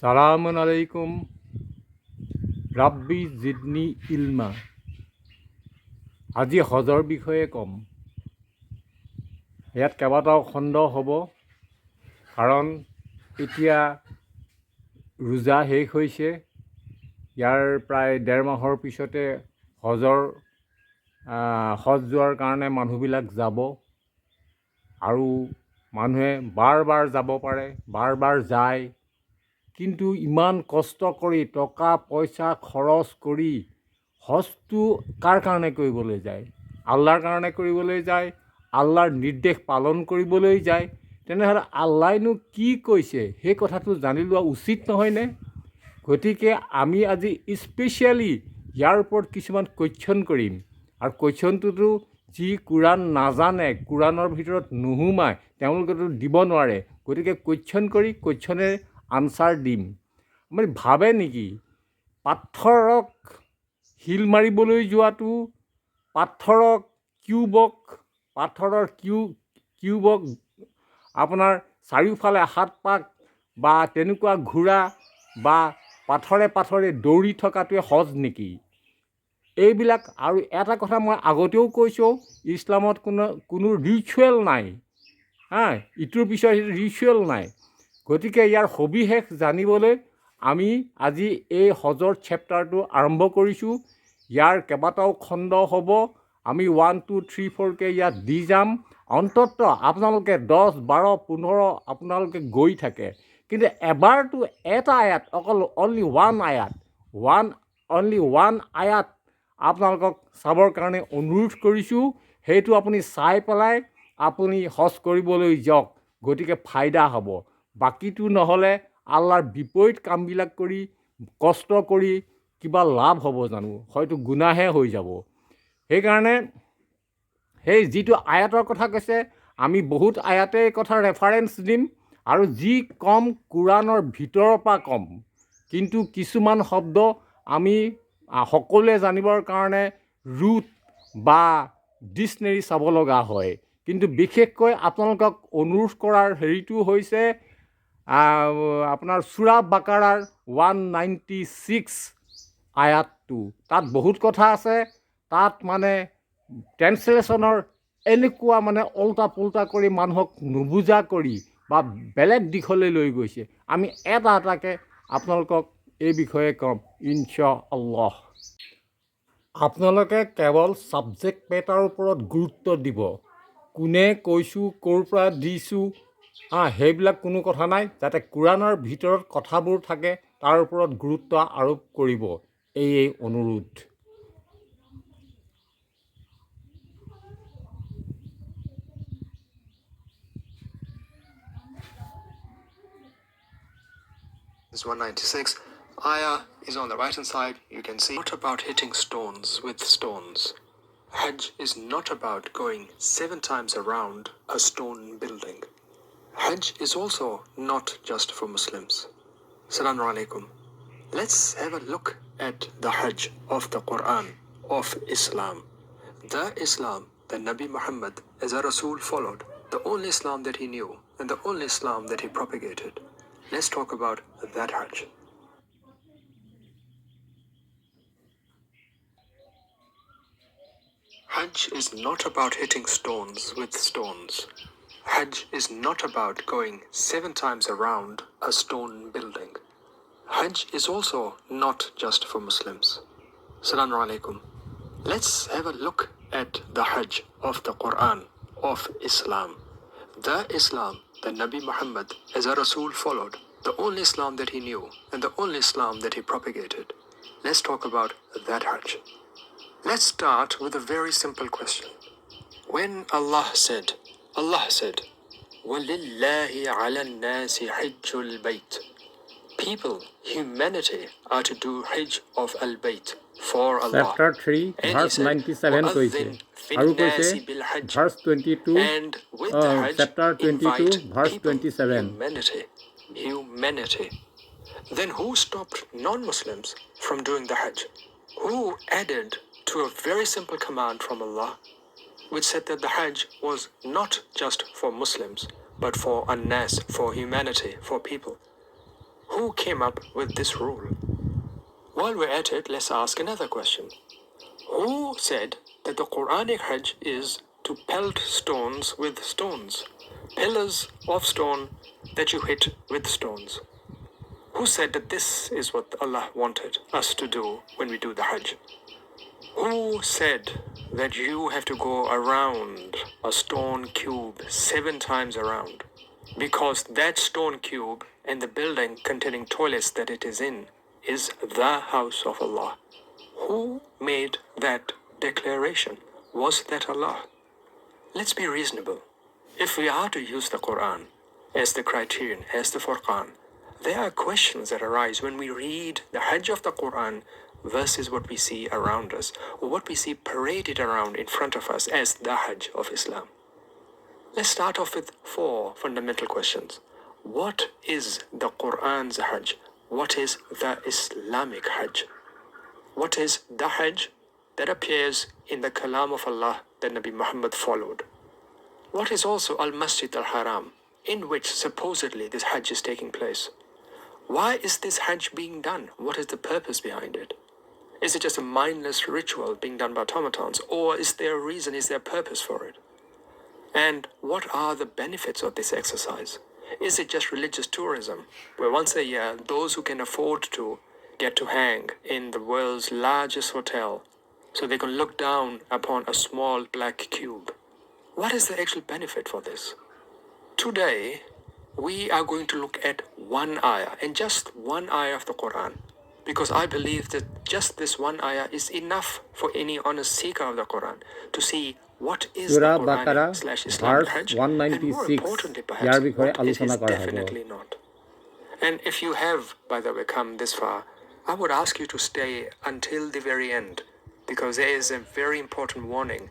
সালামুন আলাইকুম ৰাব্বি জিদনি ইলমা। আজি হজৰ বিষয়ে ক'ম। ইয়াত কেইবাটাও খণ্ড হ'ব, কাৰণ এতিয়া ৰোজা শেষ হৈছে। ইয়াৰ প্ৰায় 1.5 মাহৰ পিছতে হজ যোৱাৰ কাৰণে মানুহবিলাক যাব, আৰু মানুহে বাৰ বাৰ যাব পাৰে, বাৰ বাৰ যায়। কিন্তু ইমান কষ্ট কৰি টকা পইচা খৰচ কৰি হজটো কাৰ কাৰণে কৰিবলৈ যায়? আল্লাহৰ কাৰণে কৰিবলৈ যায়, আল্লাহৰ নিৰ্দেশ পালন কৰিবলৈ যায়। তেনেহ'লে আল্লাহনো কি কৈছে সেই কথাটো জানি লোৱা উচিত নহয়নে? গতিকে আমি আজি স্পেচিয়েলি ইয়াৰ ওপৰত কিছুমান কুৱেশ্যন কৰিম, আৰু কুৱেশ্যনটোতো যি কোৰাণ নাজানে, কোৰাণৰ ভিতৰত নোসোমায়, তেওঁলোকেতো দিব নোৱাৰে। গতিকে কুৱেশ্যন কৰি কুৱেশ্যনেৰে আনচাৰ দিম। আপুনি ভাবে নেকি পাথৰক শিল মাৰিবলৈ যোৱাটো, পাথৰৰ কিউবক আপোনাৰ চাৰিওফালে 7 পাক বা তেনেকুৱা ঘোঁৰা বা পাথৰে দৌৰি থকাটোৱে হজ নেকি? এইবিলাক। আৰু এটা কথা মই আগতেও কৈছোঁ, ইছলামত কোনো ৰিচুৱেল নাই। ইটোৰ পিছত সিটো ৰিচুৱেল নাই। গতিকে ইয়াৰ সবিশেষ জানিবলৈ আমি আজি এই হজৰ চেপ্টাৰটো আৰম্ভ কৰিছোঁ। ইয়াৰ কেইবাটাও খণ্ড হ'ব। আমি 1, 2, 3, 4কে ইয়াত দি যাম। অন্ততঃ আপোনালোকে 10, 12, 15 আপোনালোকে গৈ থাকে, কিন্তু এবাৰতো এটা আয়াত, অনলি ওৱান আয়াত আপোনালোকক চাবৰ কাৰণে অনুৰোধ কৰিছোঁ। সেইটো আপুনি চাই পেলাই আপুনি হজ কৰিবলৈ যাওক। গতিকে ফাইদা হ'ব। বাকীটো নহ'লে আল্লাহৰ বিপৰীত কামবিলাক কৰি কষ্ট কৰি কিবা লাভ হ'ব জানো? হয়তো গুনাহে হৈ যাব। সেইকাৰণে সেই যিটো আয়াতৰ কথা কৈছে, আমি বহুত আয়াতে কথা ৰেফাৰেঞ্চ দিম, আৰু যি কম কোৰাণৰ ভিতৰৰ পৰা কম। কিন্তু কিছুমান শব্দ আমি সকলোৱে জানিবৰ কাৰণে ৰুট বা ডিক্সনেৰী চাব লগা হয়। কিন্তু বিশেষকৈ আপোনালোকক অনুৰোধ কৰাৰ হেৰিটো হৈছে আপোনাৰ সূৰা বাকাৰাৰ 196 আয়াতটো। তাত বহুত কথা আছে। তাত মানে ট্ৰেন্সলেশ্যনৰ এনেকুৱা ওল্টা পুল্টা কৰি মানুহক নুবুজা কৰি বা বেলেগ দিশলৈ লৈ গৈছে। আমি এটাকৈ আপোনালোকক এই বিষয়ে ক'ম ইনশাআল্লাহ। আপোনালোকে কেৱল ছাবজেক্ট মেটাৰৰ ওপৰত গুৰুত্ব দিব। কোনে কৈছোঁ, ক'ৰ পৰা দিছোঁ, সেইবিলাক কোনো কথা নাই। যাতে কোৰাণৰ ভিতৰত কথাবোৰ থাকে তাৰ ওপৰত গুৰুত্ব আৰোপ কৰিব, এই অনুৰোধ। This 196 ayah is on the right hand side. You can see, not about hitting stones with stones. Hajj is not about going 7 times around a stone building. Hajj is also not just for Muslims. Assalamu alaikum. Let's have a look at the Hajj of the Quran, of Islam. The Islam that Nabi Muhammad as a Rasul followed, the only Islam that he knew and the only Islam that he propagated. Let's talk about that Hajj. Hajj is not about hitting stones with stones. Hajj is not about going 7 times around a stone building. Hajj is also not just for Muslims. Assalamu alaikum. Let's have a look at the Hajj of the Quran, of Islam. The Islam that Nabi Muhammad as a Rasul followed, the only Islam that he knew and the only Islam that he propagated. Let's talk about that Hajj. Let's start with a very simple question. When Allah said, وَلِلَّهِ عَلَى النَّاسِ حِجُّ الْبَيْتِ, people, humanity are to do Hajj of Al-Bayt for Allah. Chapter 3, verse 97 কৈছে, আৰু কৈছে verse 22, and with the Hajj, chapter 22, invite verse people, 27. humanity. Then who stopped non-Muslims from doing the Hajj? Who added to a very simple command from Allah, which said that the Hajj was not just for Muslims, but for an-nas, for humanity, for people? Who came up with this rule? While we're at it, let's ask another question. Who said that the Quranic Hajj is to pelt stones with stones? Pillars of stone that you hit with stones. Who said that this is what Allah wanted us to do when we do the Hajj? Who said that you have to go around a stone cube 7 times around? Because that stone cube and the building containing toilets that it is in is the house of Allah. Who made that declaration? Was that Allah? Let's be reasonable. If we are to use the Quran as the criterion, as the Furqan, there are questions that arise when we read the Hajj of the Quran versus what we see around us, or what we see paraded around in front of us as the Hajj of Islam. Let's start off with 4 fundamental questions. What is the Quran's Hajj? What is the Islamic Hajj? What is the Hajj that appears in the Kalam of Allah that Nabi Muhammad followed? What is also Al-Masjid Al-Haram, in which supposedly this Hajj is taking place? Why is this Hajj being done? What is the purpose behind it? Is it just a mindless ritual being done by automatons, or is there a reason, is there a purpose for it? And what are the benefits of this exercise? Is it just religious tourism, where once a year those who can afford to get to hang in the world's largest hotel so they can look down upon a small black cube? What is the actual benefit for this? Today, we are going to look at one ayah, and just one ayah of the Quran, because I believe that just this one ayah is enough for any honest seeker of the Quran to see what is the Surah Baqarah, Quranic/Islamic verse Hajj, and 196 more importantly, year perhaps, বিষয়ে what it আলোচনা is কৰা হ'ব। definitely not. And if you have, by the way, come this far, I would ask you to stay until the very end, because there is a very important warning